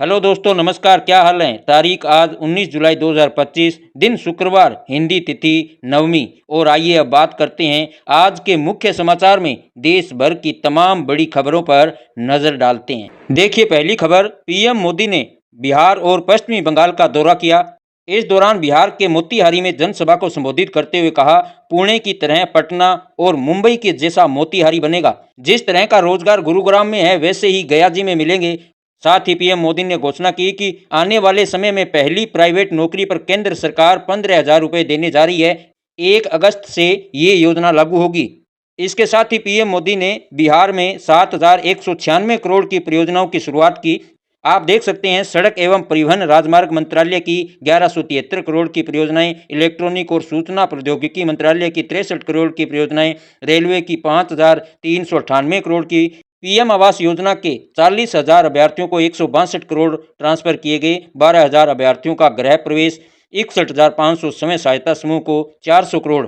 Hello दोस्तों, नमस्कार। क्या हाल है? तारीख आज 19 जुलाई 2025, दिन शुक्रवार, हिंदी तिथि नवमी। और आइए अब बात करते हैं आज के मुख्य समाचार में देश भर की तमाम बड़ी खबरों पर नजर डालते हैं। देखिए, पहली खबर, पीएम मोदी ने बिहार और पश्चिमी बंगाल का दौरा किया। इस दौरान बिहार के मोतिहारी में जनसभा को संबोधित करते हुए कहा, पुणे की तरह पटना और मुंबई के जैसा मोतिहारी बनेगा। जिस तरह का रोजगार गुरुग्राम में है, वैसे ही गया जी में मिलेंगे। साथ ही पीएम मोदी ने घोषणा की कि आने वाले समय में पहली प्राइवेट नौकरी पर केंद्र सरकार 15,000 रुपये देने जा रही है। 1 अगस्त से ये योजना लागू होगी। इसके साथ ही पीएम मोदी ने बिहार में 7,196 करोड़ की परियोजनाओं की शुरुआत की। आप देख सकते हैं, सड़क एवं परिवहन राजमार्ग मंत्रालय की 1173 करोड़ की परियोजनाएं, इलेक्ट्रॉनिक और सूचना प्रौद्योगिकी मंत्रालय की 63 करोड़ की परियोजनाएं, रेलवे की 5,398 करोड़ की, पीएम आवास योजना के 40,000 अभ्यर्थियों को 162 करोड़ ट्रांसफर किए गए, 12,000 अभ्यर्थियों का गृह प्रवेश, 61,500 स्वयं सहायता समूह को 400 करोड़,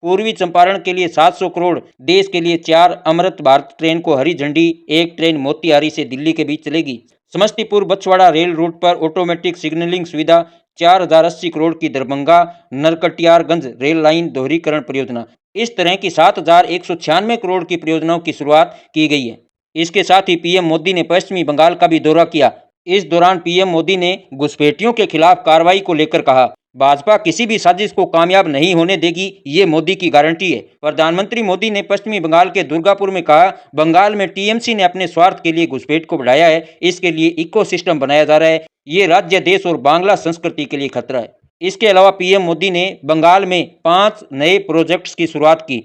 पूर्वी चंपारण के लिए 700 करोड़, देश के लिए 4 अमृत भारत ट्रेन को हरी झंडी, 1 ट्रेन मोतिहारी से दिल्ली के बीच चलेगी। समस्तीपुर बछवाड़ा रेल रूट पर ऑटोमेटिक सिग्नलिंग सुविधा, 4,080 करोड़ की दरभंगा नरकटियारगंज रेल लाइन दोहरीकरण परियोजना। इस तरह की 7,196 करोड़ की परियोजनाओं की शुरुआत की गई है। इसके साथ ही पीएम मोदी ने पश्चिमी बंगाल का भी दौरा किया। इस दौरान पीएम मोदी ने घुसपैठियों के खिलाफ कार्रवाई को लेकर कहा, भाजपा किसी भी साजिश को कामयाब नहीं होने देगी, ये मोदी की गारंटी है। प्रधानमंत्री मोदी ने पश्चिमी बंगाल के दुर्गापुर में कहा, बंगाल में टीएमसी ने अपने स्वार्थ के लिए घुसपैठ को बढ़ाया है, इसके लिए इकोसिस्टम बनाया जा रहा है, ये राज्य, देश और बांग्ला संस्कृति के लिए खतरा है। इसके अलावा पीएम मोदी ने बंगाल में 5 नए प्रोजेक्ट्स की शुरुआत की।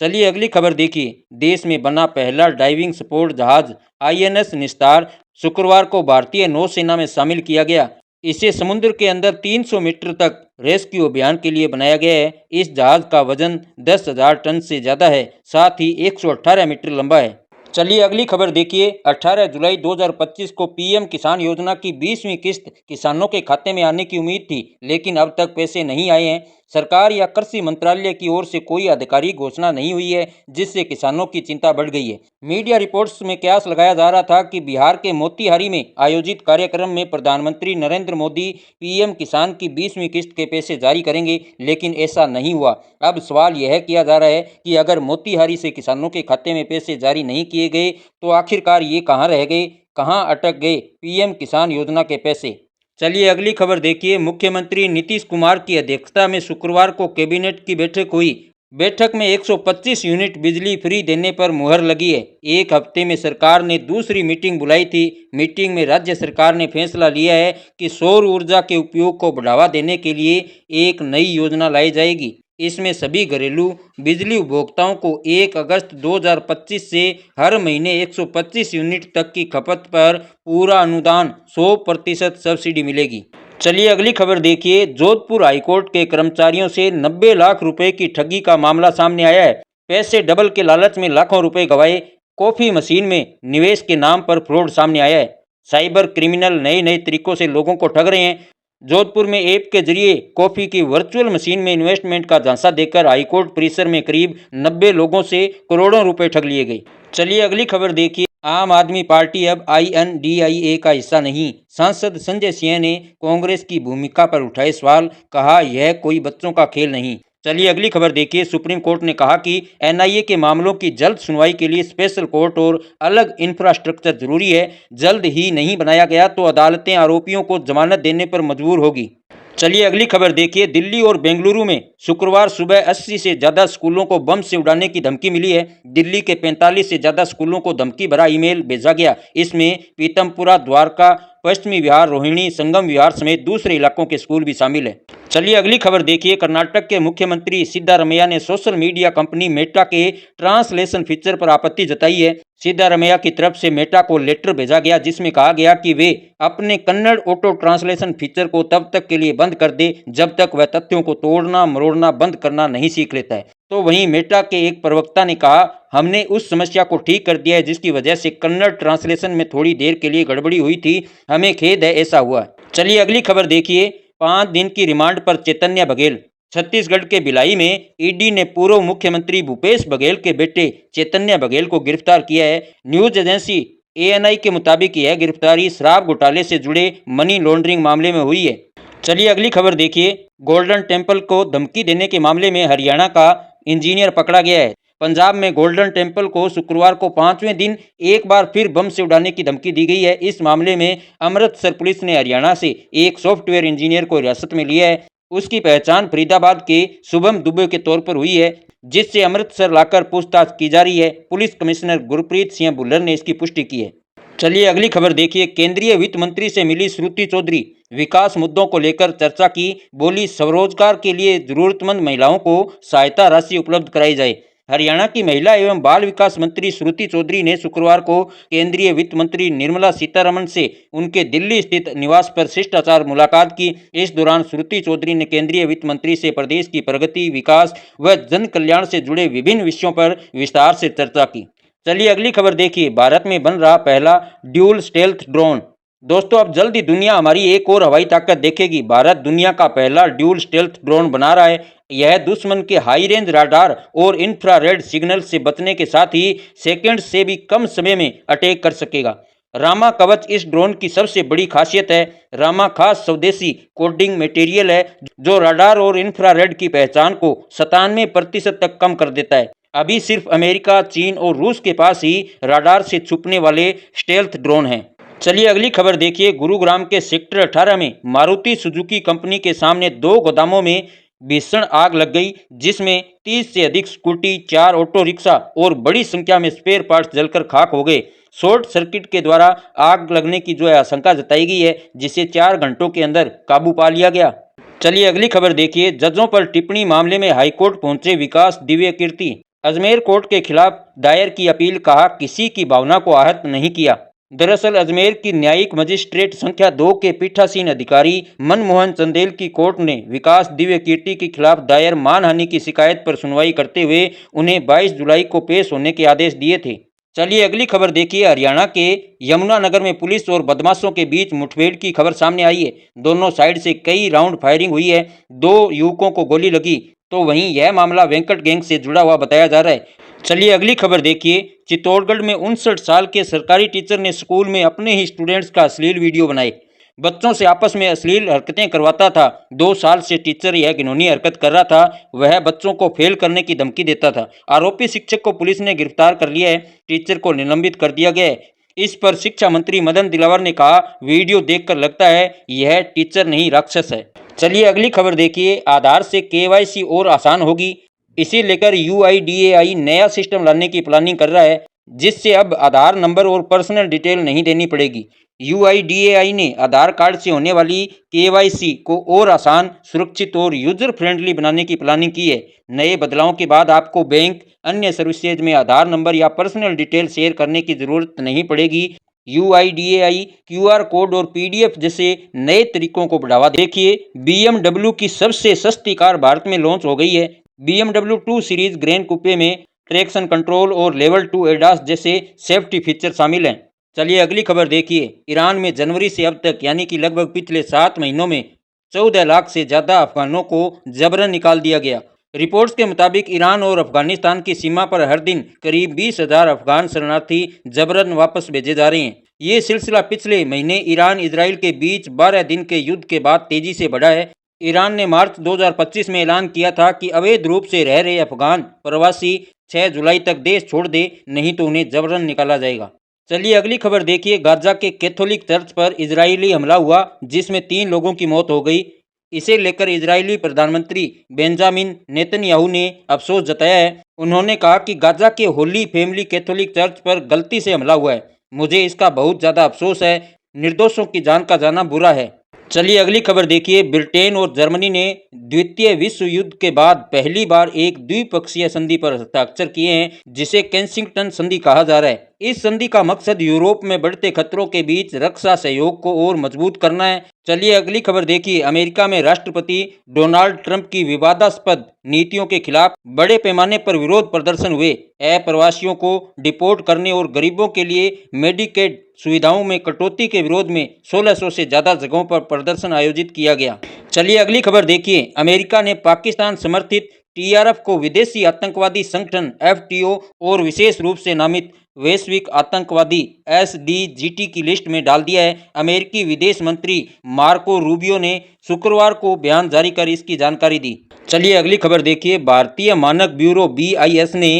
चलिए अगली खबर देखिए, देश में बना पहला डाइविंग सपोर्ट जहाज आईएनएस निस्तार शुक्रवार को भारतीय नौसेना में शामिल किया गया। इसे समुद्र के अंदर 300 मीटर तक रेस्क्यू अभियान के लिए बनाया गया है। इस जहाज का वजन 10,000 टन से ज़्यादा है, साथ ही 118 मीटर लंबा है। चलिए अगली खबर देखिए, 18 जुलाई 2025 को पीएम किसान योजना की 20वीं किस्त किसानों के खाते में आने की उम्मीद थी, लेकिन अब तक पैसे नहीं आए हैं। सरकार या कृषि मंत्रालय की ओर से कोई आधिकारिक घोषणा नहीं हुई है, जिससे किसानों की चिंता बढ़ गई है। मीडिया रिपोर्ट्स में कयास लगाया जा रहा था कि बिहार के मोतिहारी में आयोजित कार्यक्रम में प्रधानमंत्री नरेंद्र मोदी पीएम किसान की 20वीं किस्त के पैसे जारी करेंगे, लेकिन ऐसा नहीं हुआ। अब सवाल यह किया जा रहा है कि अगर मोतिहारी से किसानों के खाते में पैसे जारी नहीं किए गए, तो आखिरकार ये कहाँ रह गए, कहाँ अटक गए पीएम किसान योजना के पैसे। चलिए अगली खबर देखिए, मुख्यमंत्री नीतीश कुमार की अध्यक्षता में शुक्रवार को कैबिनेट की बैठक हुई। बैठक में 125 यूनिट बिजली फ्री देने पर मुहर लगी है। एक हफ्ते में सरकार ने दूसरी मीटिंग बुलाई थी। मीटिंग में राज्य सरकार ने फैसला लिया है कि सौर ऊर्जा के उपयोग को बढ़ावा देने के लिए एक नई योजना लाई जाएगी। इसमें सभी घरेलू बिजली उपभोक्ताओं को 1 अगस्त 2025 से हर महीने 125 यूनिट तक की खपत पर पूरा अनुदान 100% सब्सिडी मिलेगी। चलिए अगली खबर देखिए, जोधपुर हाईकोर्ट के कर्मचारियों से 90 लाख रुपए की ठगी का मामला सामने आया है। पैसे डबल के लालच में लाखों रुपए गंवाए। कॉफी मशीन में निवेश के नाम पर फ्रॉड सामने आया है। साइबर क्रिमिनल नए नए तरीकों से लोगों को ठग रहे हैं। जोधपुर में ऐप के जरिए कॉफी की वर्चुअल मशीन में इन्वेस्टमेंट का झांसा देकर हाईकोर्ट परिसर में करीब 90 लोगों से करोड़ों रुपए ठग लिए गए। चलिए अगली खबर देखिए, आम आदमी पार्टी अब INDIA का हिस्सा नहीं। सांसद संजय सिंह ने कांग्रेस की भूमिका पर उठाए सवाल, कहा यह कोई बच्चों का खेल नहीं। चलिए अगली खबर देखिए, सुप्रीम कोर्ट ने कहा कि NIA के मामलों की जल्द सुनवाई के लिए स्पेशल कोर्ट और अलग इंफ्रास्ट्रक्चर जरूरी है। जल्द ही नहीं बनाया गया तो अदालतें आरोपियों को जमानत देने पर मजबूर होगी। चलिए अगली खबर देखिए, दिल्ली और बेंगलुरु में शुक्रवार सुबह 80 से ज़्यादा स्कूलों को बम से उड़ाने की धमकी मिली है। दिल्ली के 45 से ज़्यादा स्कूलों को धमकी भरा ईमेल भेजा गया। इसमें पीतमपुरा, द्वारका, पश्चिमी विहार, रोहिणी, संगम विहार समेत दूसरे इलाकों के स्कूल भी शामिल है। चलिए अगली खबर देखिए, कर्नाटक के मुख्यमंत्री सिद्धारमैया ने सोशल मीडिया कंपनी मेटा के ट्रांसलेशन फीचर पर आपत्ति जताई है। सिद्धारमैया की तरफ से मेटा को लेटर भेजा गया, जिसमें कहा गया कि वे अपने कन्नड़ ऑटो ट्रांसलेशन फीचर को तब तक के लिए बंद कर दे जब तक वह तथ्यों को तोड़ना मरोड़ना बंद करना नहीं सीख लेता है। तो वहीं मेटा के एक प्रवक्ता ने कहा, हमने उस समस्या को ठीक कर दिया है जिसकी वजह से कन्नड़ ट्रांसलेशन में थोड़ी देर के लिए गड़बड़ी हुई थी। हमें खेद है ऐसा हुआ। चलिए अगली खबर देखिए, 5 दिन की रिमांड पर चैतन्य बघेल। छत्तीसगढ़ के भिलाई में ईडी ने पूर्व मुख्यमंत्री भूपेश बघेल के बेटे चैतन्य बघेल को गिरफ्तार किया है। न्यूज एजेंसी एएनआई के मुताबिक यह गिरफ्तारी शराब घोटाले से जुड़े मनी लॉन्ड्रिंग मामले में हुई है। चलिए अगली खबर देखिए। गोल्डन टेम्पल को धमकी देने के मामले में हरियाणा का इंजीनियर पकड़ा गया है। पंजाब में गोल्डन टेम्पल को शुक्रवार को 5वें दिन एक बार फिर बम से उड़ाने की धमकी दी गई है। इस मामले में अमृतसर पुलिस ने हरियाणा से एक सॉफ्टवेयर इंजीनियर को हिरासत में लिया है। उसकी पहचान फरीदाबाद के शुभम दुबे के तौर पर हुई है, जिससे अमृतसर लाकर पूछताछ की जा रही है। पुलिस कमिश्नर गुरप्रीत सिंह भुल्लर ने इसकी पुष्टि की है। चलिए अगली खबर देखिए। केंद्रीय वित्त मंत्री से मिली श्रुति चौधरी, विकास मुद्दों को लेकर चर्चा की। बोली, स्वरोजगार के लिए जरूरतमंद महिलाओं को सहायता राशि उपलब्ध कराई जाए। हरियाणा की महिला एवं बाल विकास मंत्री श्रुति चौधरी ने शुक्रवार को केंद्रीय वित्त मंत्री निर्मला सीतारमण से उनके दिल्ली स्थित निवास पर शिष्टाचार मुलाकात की। इस दौरान श्रुति चौधरी ने केंद्रीय वित्त मंत्री से प्रदेश की प्रगति, विकास व जन कल्याण से जुड़े विभिन्न विषयों पर विस्तार से चर्चा की। चलिए अगली खबर देखिए। भारत में बन रहा पहला ड्यूल स्टेल्थ ड्रोन। दोस्तों, अब जल्द ही दुनिया हमारी एक और हवाई ताकत देखेगी। भारत दुनिया का पहला ड्यूल स्टेल्थ ड्रोन बना रहा है। यह दुश्मन के हाई रेंज राडार और इंफ्रारेड सिग्नल से बचने के साथ ही सेकंड से भी कम समय में अटैक कर सकेगा। रामा कवच इस ड्रोन की सबसे बड़ी खासियत है। रामा खास स्वदेशी कोडिंग मटेरियल है जो राडार और इंफ्रारेड की पहचान को 97% तक कम कर देता है। अभी सिर्फ अमेरिका, चीन और रूस के पास ही राडार से छुपने वाले स्टेल्थ ड्रोन हैं। चलिए अगली खबर देखिए। गुरुग्राम के सेक्टर 18 में मारुति सुजुकी कंपनी के सामने 2 गोदामों में भीषण आग लग गई, जिसमें 30 से अधिक स्कूटी, 4 ऑटो रिक्शा और बड़ी संख्या में स्पेयर पार्ट्स जलकर खाक हो गए। शॉर्ट सर्किट के द्वारा आग लगने की जो है आशंका जताई गई है, जिसे 4 घंटों के अंदर काबू पा लिया गया। चलिए अगली खबर देखिए। जजों पर टिप्पणी मामले में हाईकोर्ट पहुंचे विकास दिव्य कीर्ति। अजमेर कोर्ट के खिलाफ दायर की अपील, कहा किसी की भावना को आहत नहीं किया। दरअसल अजमेर की न्यायिक मजिस्ट्रेट संख्या 2 के पीठासीन अधिकारी मनमोहन चंदेल की कोर्ट ने विकास दिव्य कीर्ति के खिलाफ दायर मानहानि की शिकायत पर सुनवाई करते हुए उन्हें 22 जुलाई को पेश होने के आदेश दिए थे। चलिए अगली खबर देखिए। हरियाणा के यमुनानगर में पुलिस और बदमाशों के बीच मुठभेड़ की खबर सामने आई है। दोनों साइड से कई राउंड फायरिंग हुई है। 2 युवकों को गोली लगी, तो वहीं यह मामला वेंकट गैंग से जुड़ा हुआ बताया जा रहा है। चलिए अगली खबर देखिए। चित्तौड़गढ़ में 59 साल के सरकारी टीचर ने स्कूल में अपने ही स्टूडेंट्स का अश्लील वीडियो बनाए। बच्चों से आपस में अश्लील हरकतें करवाता था। 2 साल से टीचर यह घिनौनी हरकत कर रहा था। वह बच्चों को फेल करने की धमकी देता था। आरोपी शिक्षक को पुलिस ने गिरफ्तार कर लिया है। टीचर को निलंबित कर दिया गया है। इस पर शिक्षा मंत्री मदन दिलावर ने कहा, वीडियो देखकर लगता है यह टीचर नहीं राक्षस है। चलिए अगली खबर देखिए। आधार से केवाईसी और आसान होगी, इसे लेकर यूआईडीएआई नया सिस्टम लाने की प्लानिंग कर रहा है, जिससे अब आधार नंबर और पर्सनल डिटेल नहीं देनी पड़ेगी। यूआईडीएआई ने आधार कार्ड से होने वाली केवाईसी को और आसान, सुरक्षित और यूजर फ्रेंडली बनाने की प्लानिंग की है। नए बदलावों के बाद आपको बैंक, अन्य सर्विसेज में आधार नंबर या पर्सनल डिटेल शेयर करने की जरूरत नहीं पड़ेगी। यूआईडीएआई क्यूआर कोड और पीडीएफ जैसे नए तरीकों को बढ़ावा देखिए। बीएमडब्ल्यू की सबसे सस्ती कार भारत में लॉन्च हो गई है। BMW 2 सीरीज ग्रैंड कूपे में ट्रैक्शन कंट्रोल और लेवल 2 एडास जैसे सेफ्टी फीचर शामिल हैं। चलिए अगली खबर देखिए। ईरान में जनवरी से अब तक यानी कि लगभग पिछले 7 महीनों में 14 लाख से ज़्यादा अफगानों को जबरन निकाल दिया गया। रिपोर्ट्स के मुताबिक ईरान और अफगानिस्तान की सीमा पर हर दिन करीब 20,000 अफगान शरणार्थी जबरन वापस भेजे जा रहे हैं। ये सिलसिला पिछले महीने ईरान इजराइल के बीच 12 दिन के युद्ध के बाद तेजी से बढ़ा है। ईरान ने मार्च 2025 में ऐलान किया था कि अवैध रूप से रह रहे अफगान प्रवासी 6 जुलाई तक देश छोड़ दे, नहीं तो उन्हें जबरन निकाला जाएगा। चलिए अगली खबर देखिए। गाजा के कैथोलिक चर्च पर इजरायली हमला हुआ, जिसमें 3 लोगों की मौत हो गई। इसे लेकर इजरायली प्रधानमंत्री बेंजामिन नेतन्याहू ने अफसोस जताया है। उन्होंने कहा कि गाजा के होली फैमिली कैथोलिक चर्च पर गलती से हमला हुआ है। मुझे इसका बहुत ज़्यादा अफसोस है। निर्दोषों की जान का जाना बुरा है। चलिए अगली खबर देखिए। ब्रिटेन और जर्मनी ने द्वितीय विश्व युद्ध के बाद पहली बार एक द्विपक्षीय संधि पर हस्ताक्षर किए हैं, जिसे केंसिंगटन संधि कहा जा रहा है। इस संधि का मकसद यूरोप में बढ़ते खतरों के बीच रक्षा सहयोग को और मजबूत करना है। चलिए अगली खबर देखिए। अमेरिका में राष्ट्रपति डोनाल्ड ट्रंप की विवादास्पद नीतियों के खिलाफ बड़े पैमाने पर विरोध प्रदर्शन हुए। अप्रवासियों को डिपोर्ट करने और गरीबों के लिए मेडिकेड सुविधाओं में कटौती के विरोध में 1600 से ज़्यादा जगहों पर प्रदर्शन आयोजित किया गया। चलिए अगली खबर देखिए। अमेरिका ने पाकिस्तान समर्थित टीआरएफ को विदेशी आतंकवादी संगठन एफटीओ और विशेष रूप से नामित वैश्विक आतंकवादी एसडीजीटी की लिस्ट में डाल दिया है। अमेरिकी विदेश मंत्री मार्को रूबियो ने शुक्रवार को बयान जारी कर इसकी जानकारी दी। चलिए अगली खबर देखिए। भारतीय मानक ब्यूरो बीआईएस ने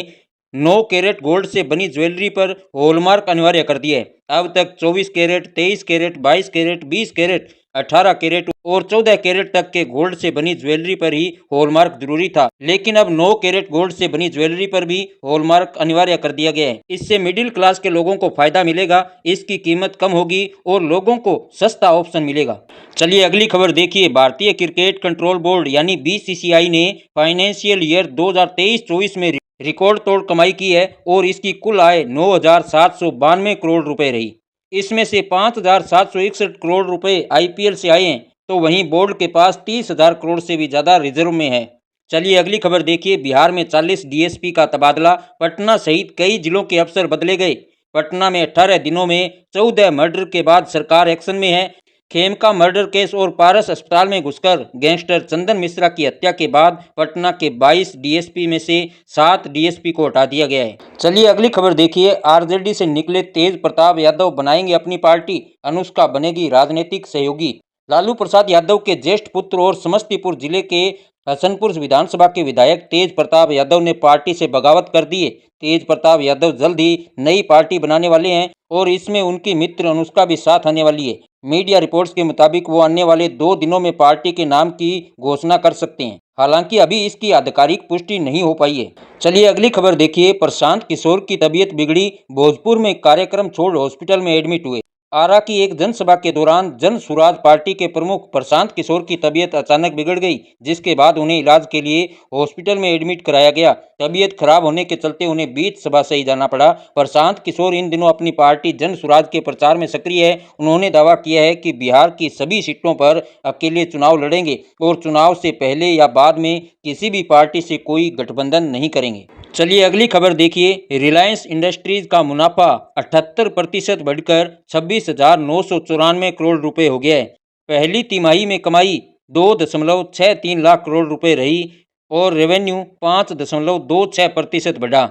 9 कैरेट गोल्ड से बनी ज्वेलरी पर हॉलमार्क अनिवार्य कर दिया है। अब तक 24 carat, 23 carat, 22 carat, 20 carat, 18 carat और 14 कैरेट तक के गोल्ड से बनी ज्वेलरी पर ही हॉलमार्क जरूरी था, लेकिन अब 9 कैरेट गोल्ड से बनी ज्वेलरी पर भी हॉलमार्क अनिवार्य कर दिया गया है। इससे मिडिल क्लास के लोगों को फायदा मिलेगा, इसकी कीमत कम होगी और लोगों को सस्ता ऑप्शन मिलेगा। चलिए अगली खबर देखिए। भारतीय क्रिकेट कंट्रोल बोर्ड यानी बीसीसीआई ने फाइनेंशियल ईयर 2023-24 में रिकॉर्ड तोड़ कमाई की है और इसकी कुल आय 9,792 करोड़ रुपए रही। इसमें से 5,761 करोड़ रुपए आईपीएल से आए हैं, तो वहीं बोर्ड के पास 30,000 करोड़ से भी ज़्यादा रिजर्व में है। चलिए अगली खबर देखिए। बिहार में 40 डीएसपी का तबादला, पटना सहित कई जिलों के अफसर बदले गए। पटना में 18 दिनों में 14 मर्डर के बाद सरकार एक्शन में है। खेमका मर्डर केस और पारस अस्पताल में घुसकर गैंगस्टर चंदन मिश्रा की हत्या के बाद पटना के 22 डीएसपी में से 7 डीएसपी को हटा दिया गया है। चलिए अगली खबर देखिए। आरजेडी से निकले तेज प्रताप यादव बनाएंगे अपनी पार्टी, अनुष्का बनेगी राजनीतिक सहयोगी। लालू प्रसाद यादव के ज्येष्ठ पुत्र और समस्तीपुर जिले के हसनपुर विधानसभा के विधायक तेज प्रताप यादव ने पार्टी से बगावत कर दी है। तेज प्रताप यादव जल्द ही नई पार्टी बनाने वाले हैं और इसमें उनकी मित्र अनुष्का भी साथ आने वाली है। मीडिया रिपोर्ट्स के मुताबिक वो आने वाले 2 दिनों में पार्टी के नाम की घोषणा कर सकते हैं। हालांकि अभी इसकी आधिकारिक पुष्टि नहीं हो पाई है। चलिए अगली खबर देखिए। प्रशांत किशोर की तबीयत बिगड़ी, भोजपुर में कार्यक्रम छोड़ हॉस्पिटल में एडमिट हुए। आरा की एक जनसभा के दौरान जन सुराज पार्टी के प्रमुख प्रशांत किशोर की तबीयत अचानक बिगड़ गई, जिसके बाद उन्हें इलाज के लिए हॉस्पिटल में एडमिट कराया गया। तबीयत खराब होने के चलते उन्हें बीच सभा से ही जाना पड़ा। प्रशांत किशोर इन दिनों अपनी पार्टी जन सुराज के प्रचार में सक्रिय है। उन्होंने दावा किया है कि बिहार की सभी सीटों पर अकेले चुनाव लड़ेंगे और चुनाव से पहले या बाद में किसी भी पार्टी से कोई गठबंधन नहीं करेंगे। चलिए अगली खबर देखिए। रिलायंस इंडस्ट्रीज का मुनाफा 78% बढ़कर 26,994 करोड़ रुपए हो गया है। पहली तिमाही में कमाई 2.63 लाख करोड़ रुपए रही और रेवेन्यू 5.26% बढ़ा।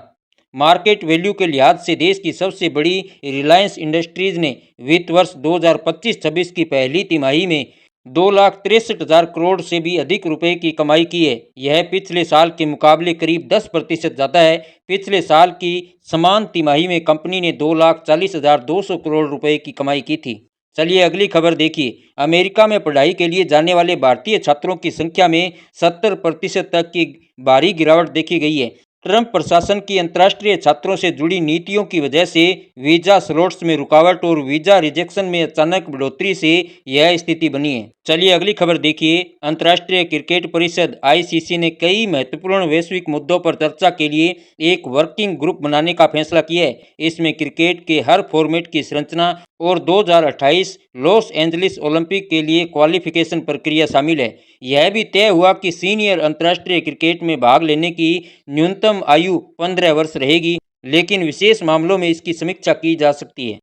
मार्केट वैल्यू के लिहाज से देश की सबसे बड़ी रिलायंस इंडस्ट्रीज ने वित्त वर्ष 2025-26 की पहली तिमाही में 2,63,000 करोड़ से भी अधिक रुपए की कमाई की है। यह पिछले साल के मुकाबले करीब 10% ज़्यादा है। पिछले साल की समान तिमाही में कंपनी ने 2,40,200 करोड़ रुपए की कमाई की थी। चलिए अगली खबर देखिए। अमेरिका में पढ़ाई के लिए जाने वाले भारतीय छात्रों की संख्या में 70% तक की भारी गिरावट देखी गई है। ट्रंप प्रशासन की अंतर्राष्ट्रीय छात्रों से जुड़ी नीतियों की वजह से वीजा स्लॉट्स में रुकावट और वीजा रिजेक्शन में अचानक बढ़ोतरी से यह स्थिति बनी है। चलिए अगली खबर देखिए। अंतर्राष्ट्रीय क्रिकेट परिषद आईसीसी ने कई महत्वपूर्ण वैश्विक मुद्दों पर चर्चा के लिए एक वर्किंग ग्रुप बनाने का फैसला किया है। इसमें क्रिकेट के हर फॉर्मेट की संरचना और 2028 लॉस एंजलिस ओलंपिक के लिए क्वालिफिकेशन प्रक्रिया शामिल है। यह भी तय हुआ कि सीनियर अंतर्राष्ट्रीय क्रिकेट में भाग लेने की न्यूनतम आयु 15 वर्ष रहेगी, लेकिन विशेष मामलों में इसकी समीक्षा की जा सकती है।